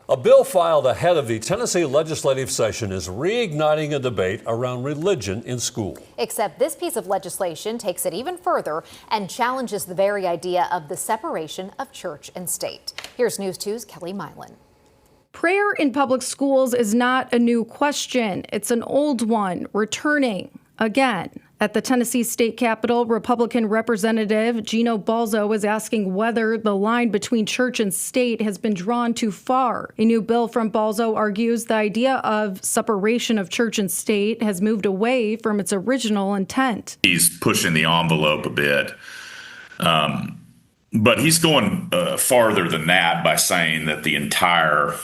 A bill filed ahead of the Tennessee legislative session is reigniting a debate around religion in school. Except this piece of legislation takes it even further and challenges the very idea of the separation of church and state. Here's News 2's Kelly Milan. Prayer in public schools is not a new question. It's an old one, returning again. At the Tennessee State Capitol, Republican Representative Gino Balzo is asking whether the line between church and state has been drawn too far. A new bill from Balzo argues the idea of separation of church and state has moved away from its original intent. He's pushing the envelope a bit, but he's going farther than that by saying that the entire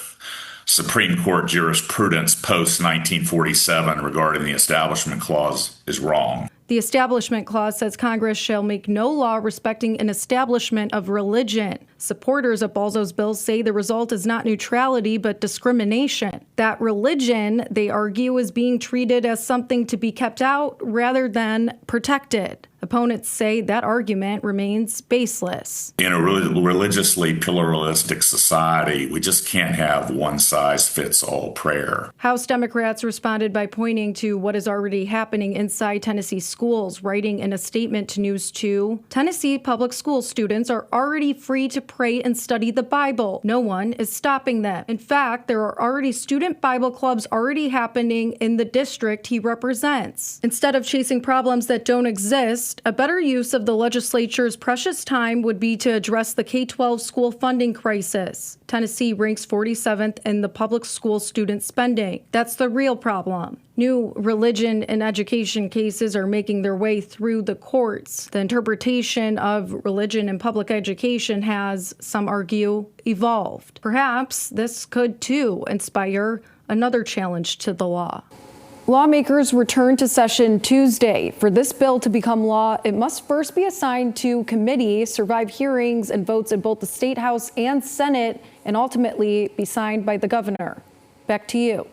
Supreme Court jurisprudence post-1947 regarding the Establishment Clause is wrong. The Establishment Clause says Congress shall make no law respecting an establishment of religion. Supporters of Balzo's bill say the result is not neutrality but discrimination. That religion, they argue, is being treated as something to be kept out rather than protected. Opponents say that argument remains baseless. In a religiously pluralistic society, we just can't have one-size-fits-all prayer. House Democrats responded by pointing to what is already happening inside Tennessee schools, writing in a statement to News 2, Tennessee public school students are already free to pray and study the Bible. No one is stopping them. In fact, there are already student Bible clubs already happening in the district he represents. Instead of chasing problems that don't exist, a better use of the legislature's precious time would be to address the K-12 school funding crisis. Tennessee ranks 47th in the public school student spending. That's the real problem. New religion and education cases are making their way through the courts. The interpretation of religion in public education has, some argue, evolved. Perhaps this could, too, inspire another challenge to the law. Lawmakers return to session Tuesday. For this bill to become law, it must first be assigned to committee, survive hearings and votes in both the State House and Senate, and ultimately be signed by the governor. Back to you.